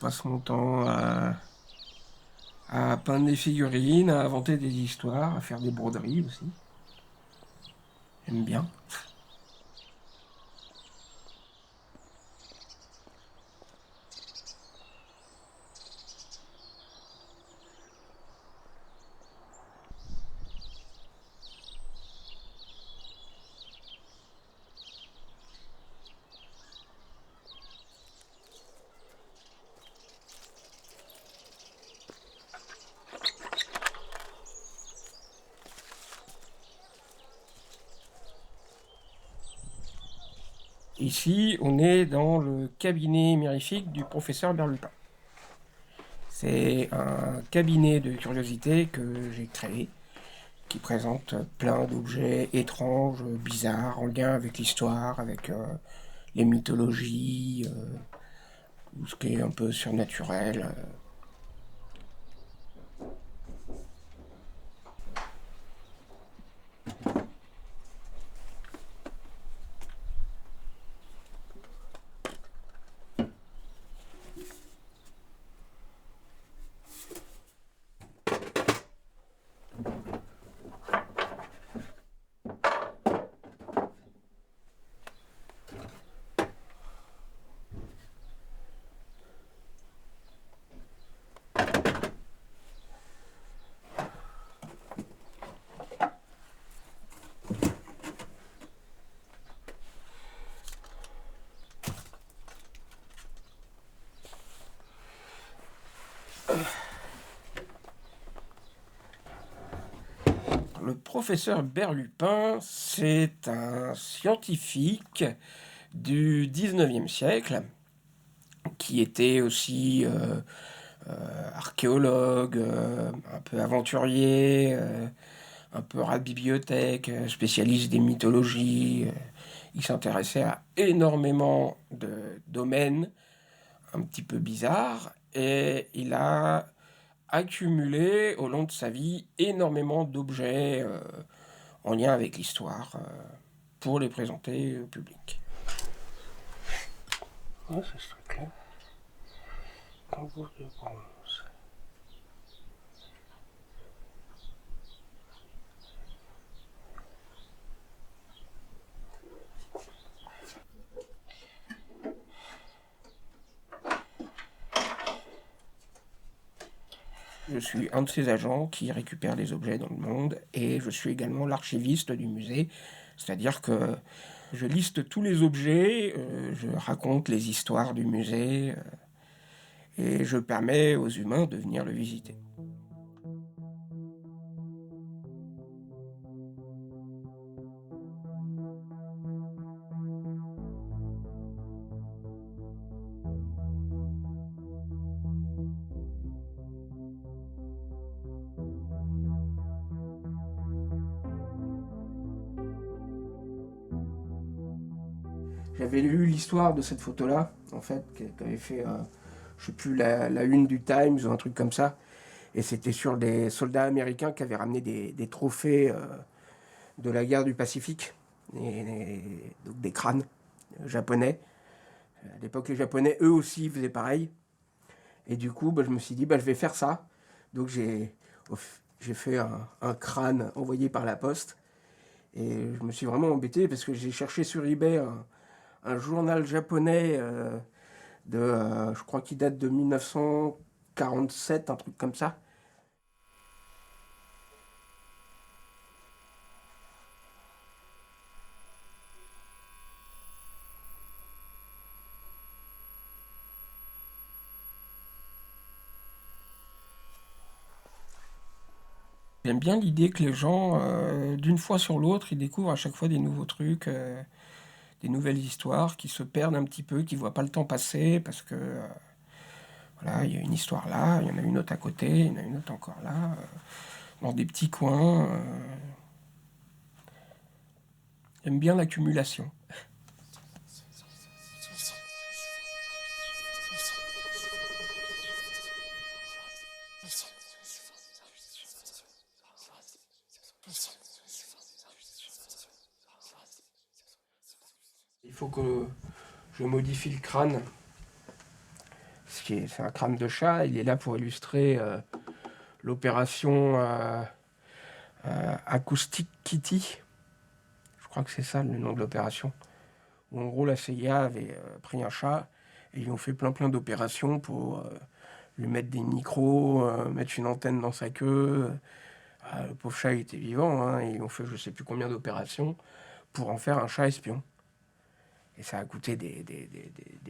passe mon temps à peindre des figurines, à inventer des histoires, à faire des broderies aussi. J'aime bien. Ici, on est dans le cabinet mirifique du professeur Berlupin. C'est un cabinet de curiosité que j'ai créé, qui présente plein d'objets étranges, bizarres, en lien avec l'histoire, avec les mythologies, tout ce qui est un peu surnaturel. Le professeur Berlupin, c'est un scientifique du 19e siècle qui était aussi archéologue, un peu aventurier, un peu rat de bibliothèque, spécialiste des mythologies. Il s'intéressait à énormément de domaines un petit peu bizarres et il a accumulé au long de sa vie énormément d'objets en lien avec l'histoire pour les présenter au public. Ouais, c'est ce truc-là. Tambour de bronze. Je suis un de ces agents qui récupère les objets dans le monde et je suis également l'archiviste du musée, c'est-à-dire que je liste tous les objets, je raconte les histoires du musée et je permets aux humains de venir le visiter. J'avais lu l'histoire de cette photo-là, en fait, qu'avait fait, je sais plus, la une du Times ou un truc comme ça. Et c'était sur des soldats américains qui avaient ramené des trophées de la guerre du Pacifique, donc des crânes japonais. À l'époque, les Japonais, eux aussi, faisaient pareil. Et du coup, je me suis dit, je vais faire ça. Donc j'ai fait un crâne envoyé par la poste. Et je me suis vraiment embêté parce que j'ai cherché sur eBay un journal japonais je crois qu'il date de 1947, un truc comme ça. J'aime bien l'idée que les gens, d'une fois sur l'autre, ils découvrent à chaque fois des nouveaux trucs, des nouvelles histoires, qui se perdent un petit peu, qui voient pas le temps passer, parce que voilà, il y a une histoire là, il y en a une autre à côté, il y en a une autre encore là, dans des petits coins. J'aime bien l'accumulation. Il faut que je modifie le crâne. C'est un crâne de chat. Il est là pour illustrer l'opération Acoustic Kitty. Je crois que c'est ça le nom de l'opération. Où en gros la CIA avait pris un chat et ils ont fait plein d'opérations pour lui mettre des micros, mettre une antenne dans sa queue. Le pauvre chat il était vivant, hein, et ils ont fait je sais plus combien d'opérations pour en faire un chat espion. Et ça a coûté des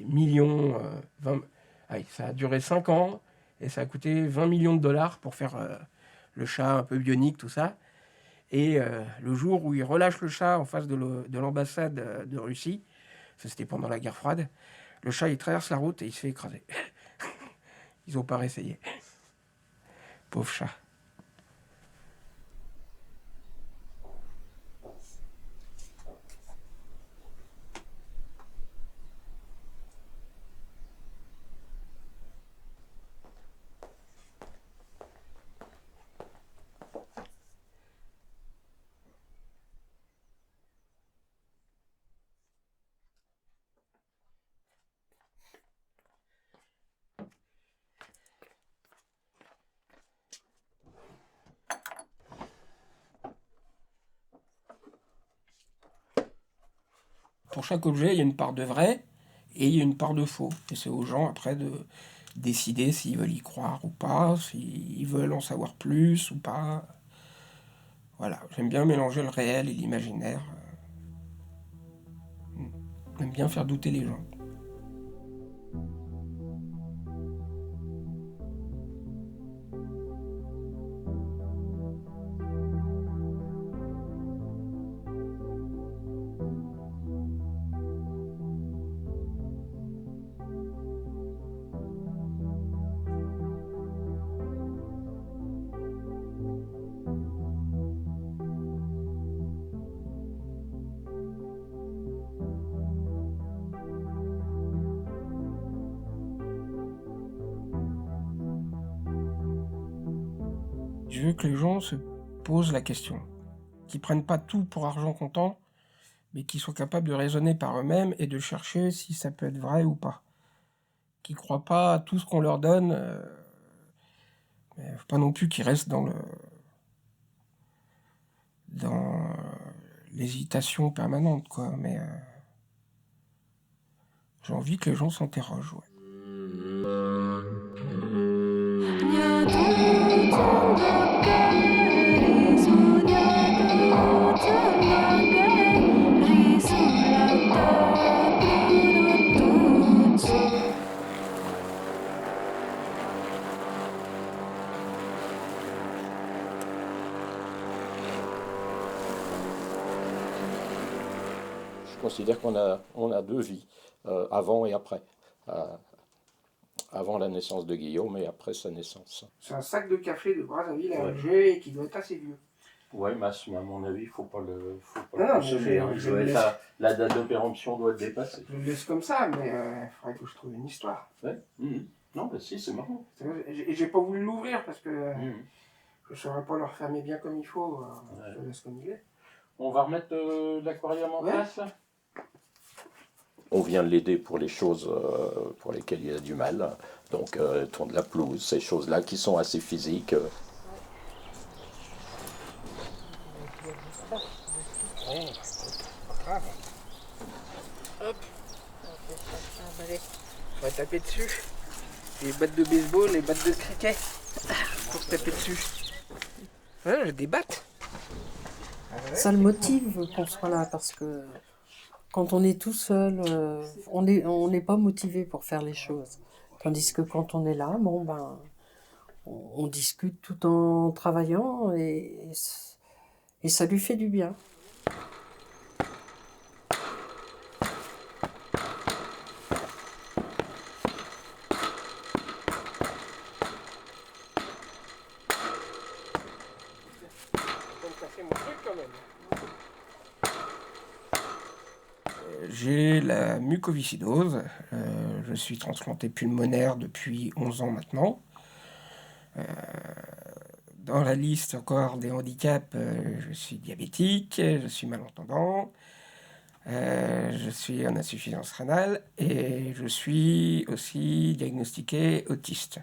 millions. Ça a duré 5 ans et ça a coûté 20 millions de dollars pour faire le chat un peu bionique, tout ça. Et le jour où ils relâchent le chat en face de l'ambassade de Russie, ça c'était pendant la guerre froide, le chat il traverse la route et il se fait écraser. Ils n'ont pas réessayé. Pauvre chat. Pour chaque objet, il y a une part de vrai et il y a une part de faux. Et c'est aux gens après de décider s'ils veulent y croire ou pas, s'ils veulent en savoir plus ou pas. Voilà, j'aime bien mélanger le réel et l'imaginaire. J'aime bien faire douter les gens. Je veux que les gens se posent la question, qu'ils prennent pas tout pour argent comptant, mais qu'ils soient capables de raisonner par eux-mêmes et de chercher si ça peut être vrai ou pas. Qu'ils croient pas à tout ce qu'on leur donne, mais faut pas non plus qu'ils restent dans l'hésitation permanente, quoi. Mais j'ai envie que les gens s'interrogent, ouais. Je considère on a deux vies, avant et après. Euh, Avant la naissance de Guillaume et après sa naissance. C'est un sac de café de Brazzaville à Ouais. Alger et qui doit être assez vieux. Ouais, mais à mon avis, il ne faut pas le Non, consommer. mais La date de péremption doit être dépassée. Je le laisse comme ça, mais il faudrait que je trouve une histoire. Ouais. Non, bah si, c'est marrant. Et j'ai pas voulu l'ouvrir parce que Mmh. je ne saurais pas le refermer bien comme il faut. Ouais. Je le laisse comme il est. On va remettre l'aquarium en Ouais. place là. On vient l'aider pour les choses pour lesquelles il a du mal. Donc, tourne la pelouse, ces choses-là qui sont assez physiques. Ouais, pas grave. Hop. On va taper dessus. Les battes de baseball, les battes de cricket. Pour se taper dessus. Ouais, j'ai des battes. Ça le motive qu'on soit là parce que quand on est tout seul, on n'est pas motivé pour faire les choses. Tandis que quand on est là, bon ben, on discute tout en travaillant et ça lui fait du bien. J'ai la mucoviscidose. Je suis transplanté pulmonaire depuis 11 ans maintenant. Dans la liste encore des handicaps, je suis diabétique, je suis malentendant. Je suis en insuffisance rénale et je suis aussi diagnostiqué autiste.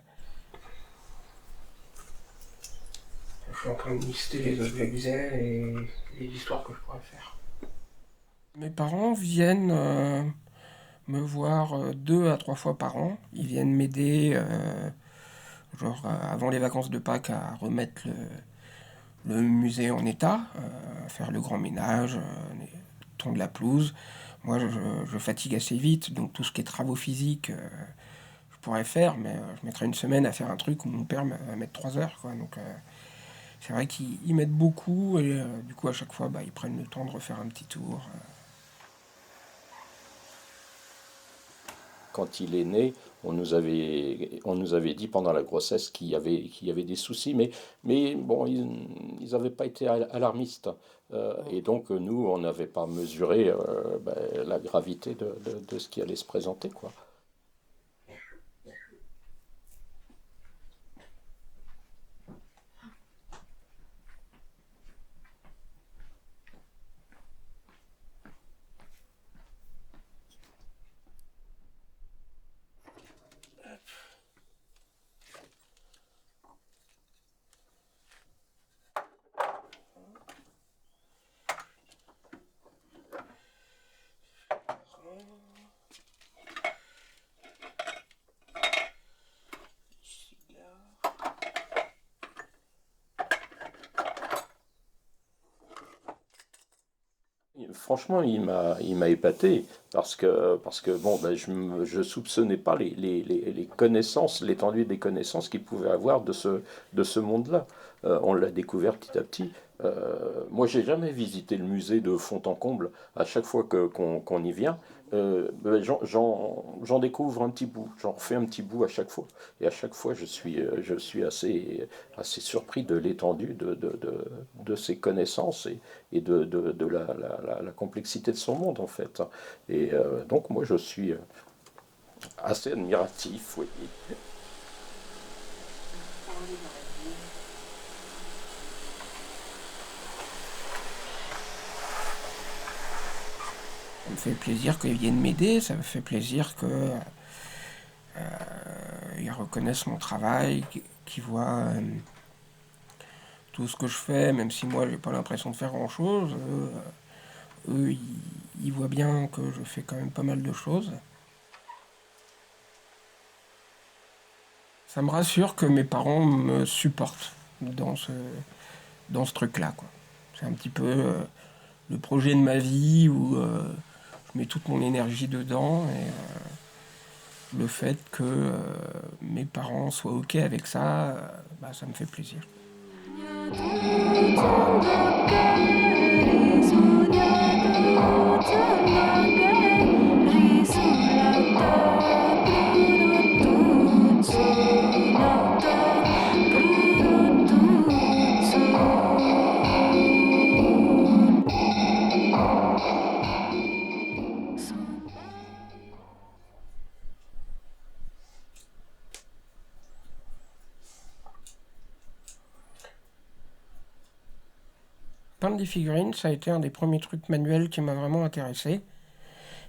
Je suis en train de lister les objets que j'ai et les histoires que je pourrais faire. Mes parents viennent me voir 2 à 3 fois par an. Ils viennent m'aider, avant les vacances de Pâques, à remettre le musée en état, à faire le grand ménage, tondre la pelouse. Moi, je fatigue assez vite, donc tout ce qui est travaux physiques, je pourrais faire, mais je mettrais une semaine à faire un truc où mon père va mettre 3 heures, quoi. Donc, c'est vrai qu'ils m'aident beaucoup, et du coup, à chaque fois, ils prennent le temps de refaire un petit tour. Quand il est né, on nous avait dit pendant la grossesse qu'il y avait des soucis, mais bon, ils n'avaient pas été alarmistes. Et donc, nous, on n'avait pas mesuré la gravité de ce qui allait se présenter, quoi. Franchement, il m'a épaté parce que bon, je soupçonnais pas les connaissances, l'étendue des connaissances qu'il pouvait avoir de ce monde-là. On l'a découvert petit à petit. Moi, j'ai jamais visité le musée de fond en comble. À chaque fois qu'on y vient, j'en découvre un petit bout, j'en refais un petit bout à chaque fois. Et à chaque fois, je suis assez surpris de l'étendue de ses connaissances et de la complexité de son monde, en fait. Et donc, moi, je suis assez admiratif, oui. Ça me fait plaisir qu'ils viennent m'aider, ça me fait plaisir qu'ils reconnaissent mon travail, qu'ils voient tout ce que je fais, même si moi j'ai pas l'impression de faire grand chose. Eux, ils voient bien que je fais quand même pas mal de choses. Ça me rassure que mes parents me supportent dans ce truc-là, quoi. C'est un petit peu le projet de ma vie où je mets toute mon énergie dedans et le fait que mes parents soient OK avec ça, ça me fait plaisir. Peindre des figurines, ça a été un des premiers trucs manuels qui m'a vraiment intéressé.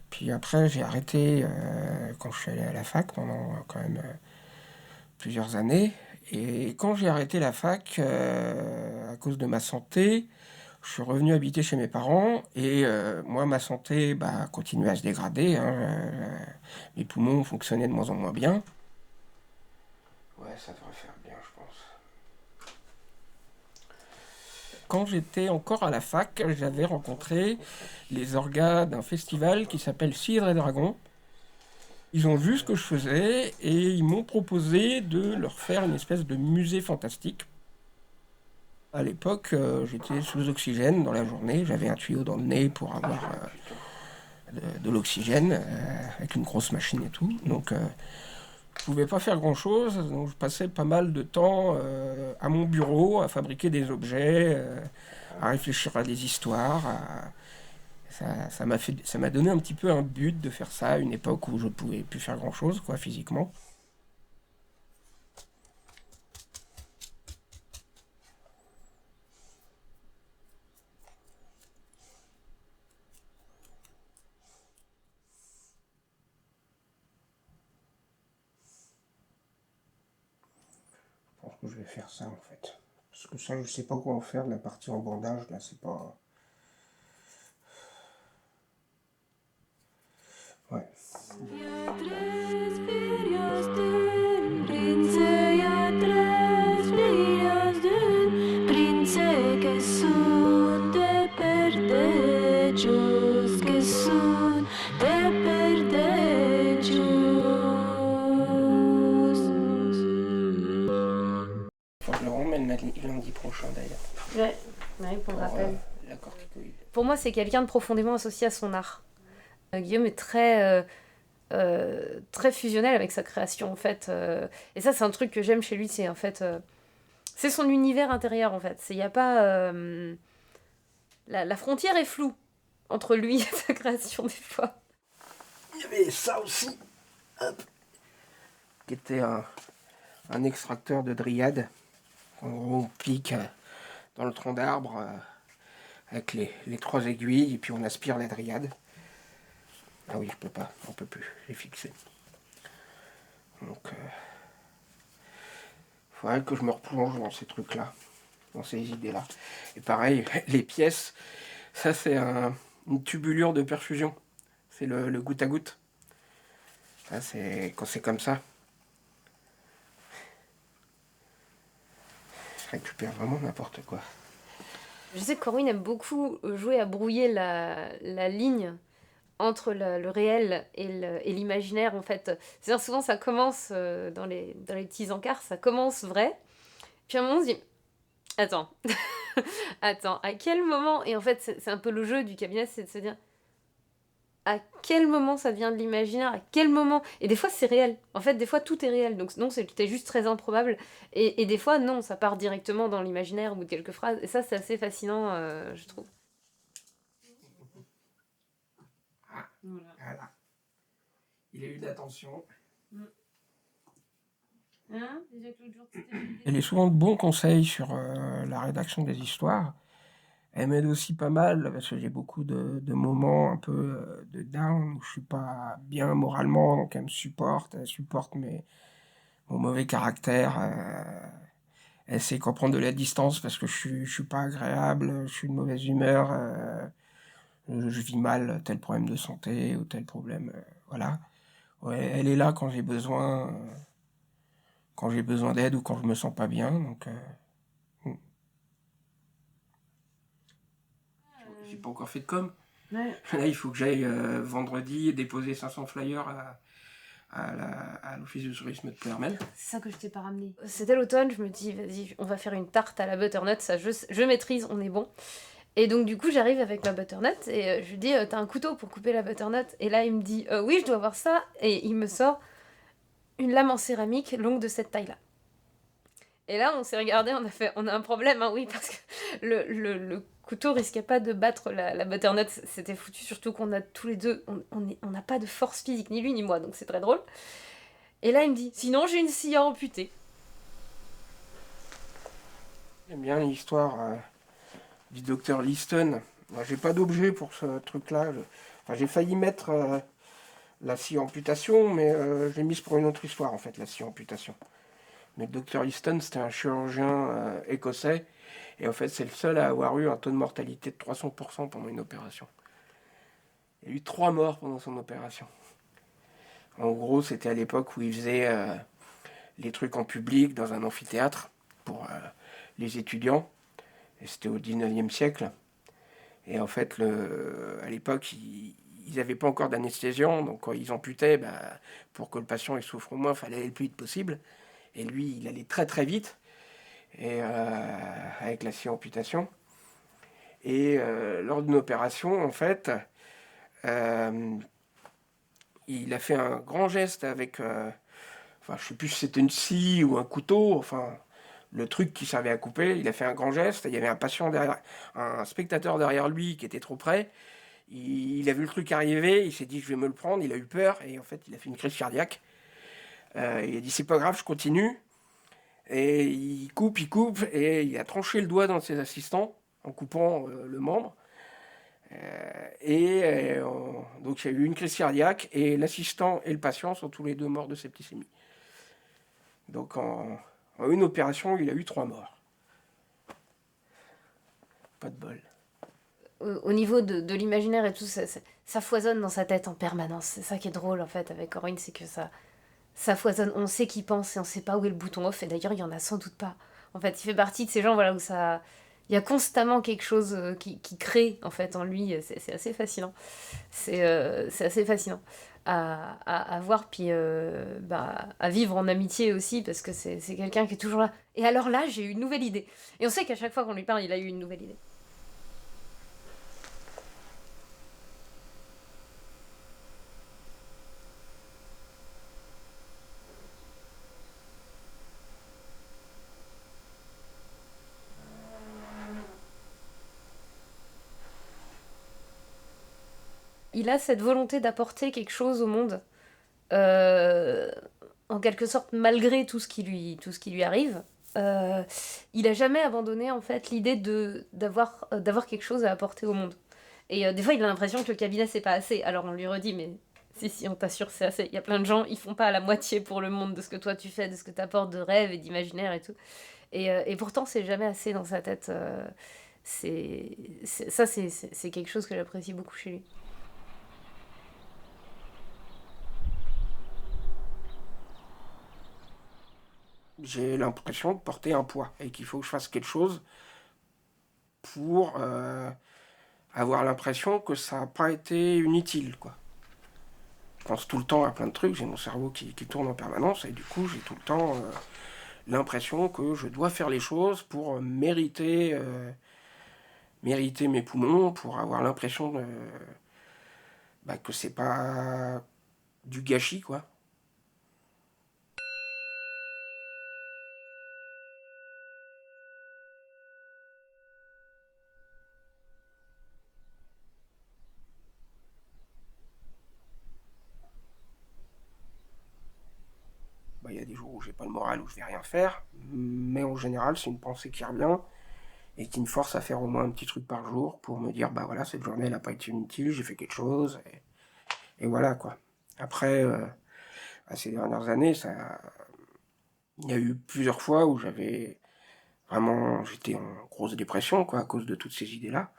Puis après, j'ai arrêté quand je suis allé à la fac pendant quand même plusieurs années. Et quand j'ai arrêté la fac, à cause de ma santé, je suis revenu habiter chez mes parents. Et moi, ma santé continuait à se dégrader, hein. Mes poumons fonctionnaient de moins en moins bien. Ouais, ça devrait faire bien, je pense. Quand j'étais encore à la fac, j'avais rencontré les orgas d'un festival qui s'appelle Cidre et Dragon. Ils ont vu ce que je faisais et ils m'ont proposé de leur faire une espèce de musée fantastique. À l'époque, j'étais sous oxygène dans la journée, j'avais un tuyau dans le nez pour avoir de l'oxygène, avec une grosse machine et tout. Donc je pouvais pas faire grand-chose, donc je passais pas mal de temps à mon bureau, à fabriquer des objets, à réfléchir à des histoires. Ça m'a donné un petit peu un but de faire ça à une époque où je pouvais plus faire grand-chose, quoi, physiquement. Je vais faire ça en fait. Parce que ça, je sais pas quoi en faire de la partie en bandage, là, c'est pas... Ouais. Faut que je le ramène lundi prochain d'ailleurs. Ouais, pour le Pour rappel. la corticoïde. Pour moi, c'est quelqu'un de profondément associé à son art. Guillaume est très fusionnel avec sa création, en fait. Et ça, c'est un truc que j'aime chez lui, c'est en fait... c'est son univers intérieur, en fait. Il y a pas... la frontière est floue entre lui et sa création, des fois. Il y avait ça aussi, hop, qui était un extracteur de dryade. En gros, on pique dans le tronc d'arbre avec les 3 aiguilles et puis on aspire la dryade. Ah oui, je peux pas, on peut plus, j'ai fixé. Donc, faudrait que je me replonge dans ces trucs-là, dans ces idées-là. Et pareil, les pièces, ça c'est une tubulure de perfusion. C'est le goutte à goutte. Ça, c'est quand c'est comme ça. Je récupère vraiment n'importe quoi. Je sais que Corwin aime beaucoup jouer à brouiller la ligne entre le réel et l'imaginaire, en fait. C'est-à-dire, souvent, ça commence dans les petits encarts, ça commence vrai. Puis à un moment, on se dit, attends, attends, à quel moment... Et en fait, c'est un peu le jeu du cabinet, c'est de se dire, à quel moment ça devient de l'imaginaire, à quel moment... Et des fois, c'est réel. En fait, des fois, tout est réel. Donc non, c'était juste très improbable. Et des fois, non, ça part directement dans l'imaginaire au bout de quelques phrases. Et ça, c'est assez fascinant, je trouve. Voilà. Il a eu de l'attention. Hein, Elle est souvent de bons conseils sur la rédaction des histoires. Elle m'aide aussi pas mal parce que j'ai beaucoup de moments un peu de down où je suis pas bien moralement, donc elle supporte mon mauvais caractère. Elle sait qu'en prendre de la distance parce que je suis pas agréable, je suis de mauvaise humeur, je vis mal tel problème de santé ou tel problème, voilà. Ouais, elle est là quand j'ai besoin d'aide ou quand je me sens pas bien, donc j'ai pas encore fait de com. Ouais. Là, il faut que j'aille vendredi déposer 500 flyers à l'office du tourisme de Ploermel. C'est ça que je t'ai pas ramené. C'était l'automne, je me dis, vas-y, on va faire une tarte à la butternut, ça je maîtrise, on est bon. Et donc du coup, j'arrive avec ma butternut et je lui dis, t'as un couteau pour couper la butternut? Et là, il me dit, oui, je dois avoir ça. Et il me sort une lame en céramique longue de cette taille-là. Et là, on s'est regardé, on a un problème, hein, oui, parce que le couteau risquait pas de battre la butternut, c'était foutu, surtout qu'on a tous les deux, on n'a pas de force physique, ni lui ni moi, donc c'est très drôle. Et là, il me dit, sinon j'ai une scie à amputer. J'aime bien l'histoire du docteur Liston. Moi, j'ai pas d'objet pour ce truc-là. J'ai failli mettre la scie amputation, mais je l'ai mise pour une autre histoire, en fait, la scie amputation. Mais le docteur Liston, c'était un chirurgien écossais, et en fait, c'est le seul à avoir eu un taux de mortalité de 300% pendant une opération. Il y a eu 3 morts pendant son opération. En gros, c'était à l'époque où il faisait les trucs en public, dans un amphithéâtre, pour les étudiants. Et c'était au 19e siècle. Et en fait, à l'époque, ils n'avaient pas encore d'anesthésiant, donc quand ils amputaient, pour que le patient il souffre moins, il fallait aller le plus vite possible. Et lui, il allait très très vite, et, avec la scie amputation. Et lors d'une opération, en fait, il a fait un grand geste avec, je ne sais plus si c'était une scie ou un couteau, enfin, le truc qui servait à couper. Il a fait un grand geste, il y avait un patient derrière, un spectateur derrière lui qui était trop près. Il a vu le truc arriver, il s'est dit je vais me le prendre, il a eu peur, et en fait il a fait une crise cardiaque. Il a dit c'est pas grave, je continue. Et il coupe, et il a tranché le doigt d'un de ses assistants en coupant le membre. Donc il y a eu une crise cardiaque, et l'assistant et le patient sont tous les deux morts de septicémie. Donc en En une opération, il a eu 3 morts. Pas de bol. Au niveau de l'imaginaire et tout, ça foisonne dans sa tête en permanence. C'est ça qui est drôle en fait avec Corwin, c'est que ça foisonne. On sait qu'il pense et on sait pas où est le bouton off. Et d'ailleurs, il y en a sans doute pas. En fait, il fait partie de ces gens voilà, où ça. Il y a constamment quelque chose qui crée en fait en lui. C'est assez fascinant. C'est assez fascinant à voir, puis à vivre en amitié aussi, parce que c'est quelqu'un qui est toujours là. Et alors là, j'ai eu une nouvelle idée. Et on sait qu'à chaque fois qu'on lui parle, il a eu une nouvelle idée. Il a cette volonté d'apporter quelque chose au monde, euh, en quelque sorte malgré tout ce qui lui arrive. Il a jamais abandonné en fait l'idée d'avoir quelque chose à apporter au monde. Et des fois, il a l'impression que le cabinet c'est pas assez. Alors on lui redit, mais si, on t'assure c'est assez. Il y a plein de gens, ils font pas la moitié pour le monde de ce que toi tu fais, de ce que tu apportes de rêve et d'imaginaire et tout. Et pourtant, c'est jamais assez dans sa tête. C'est quelque chose que j'apprécie beaucoup chez lui. J'ai l'impression de porter un poids et qu'il faut que je fasse quelque chose pour avoir l'impression que ça n'a pas été inutile, quoi. Je pense tout le temps à plein de trucs, j'ai mon cerveau qui tourne en permanence et du coup j'ai tout le temps l'impression que je dois faire les choses pour mériter mes poumons, pour avoir l'impression que c'est pas du gâchis, quoi. Il y a des jours où j'ai pas le moral, où je vais rien faire, mais en général c'est une pensée qui revient et qui me force à faire au moins un petit truc par jour pour me dire bah voilà, cette journée elle n'a pas été inutile, j'ai fait quelque chose et voilà quoi. Après ces dernières années, il y a eu plusieurs fois où j'étais en grosse dépression quoi à cause de toutes ces idées là.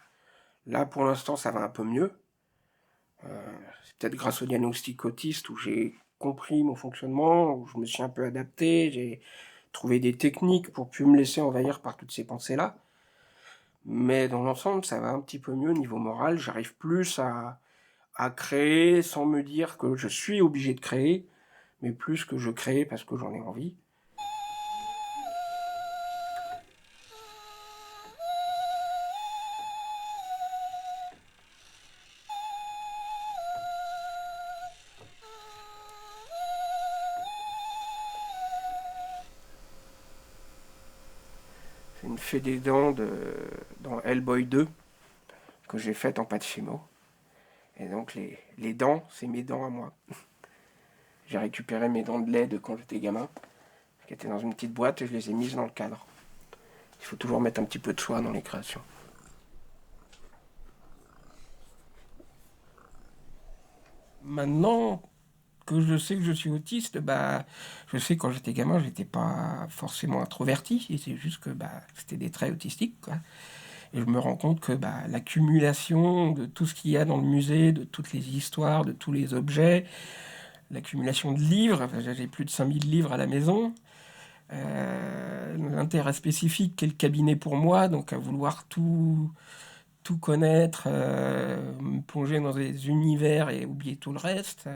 Là pour l'instant ça va un peu mieux. C'est peut-être grâce au diagnostic autiste où j'ai compris mon fonctionnement, où je me suis un peu adapté, j'ai trouvé des techniques pour plus me laisser envahir par toutes ces pensées-là. Mais dans l'ensemble, ça va un petit peu mieux au niveau moral. J'arrive plus à créer sans me dire que je suis obligé de créer, mais plus que je crée parce que j'en ai envie. C'est une fée des dents dans Hellboy 2 que j'ai faite en pâte Fimo. Et donc les dents, c'est mes dents à moi. J'ai récupéré mes dents de lait de quand j'étais gamin, qui étaient dans une petite boîte, et je les ai mises dans le cadre. Il faut toujours mettre un petit peu de soi dans les créations. Maintenant que je sais que je suis autiste, je sais que quand j'étais gamin, j'étais pas forcément introverti, et c'est juste que c'était des traits autistiques, quoi. Et je me rends compte que l'accumulation de tout ce qu'il y a dans le musée, de toutes les histoires, de tous les objets, l'accumulation de livres, j'ai plus de 5000 livres à la maison, l'intérêt spécifique qu'est le cabinet pour moi, donc à vouloir tout connaître, me plonger dans des univers et oublier tout le reste.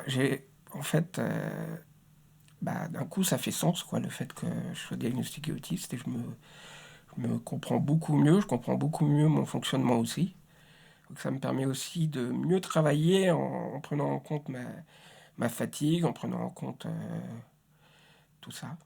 J'ai en fait, d'un coup, ça fait sens, quoi, le fait que je sois diagnostiqué autiste et je me comprends beaucoup mieux, je comprends beaucoup mieux mon fonctionnement aussi. Donc ça me permet aussi de mieux travailler en prenant en compte ma fatigue, en prenant en compte tout ça.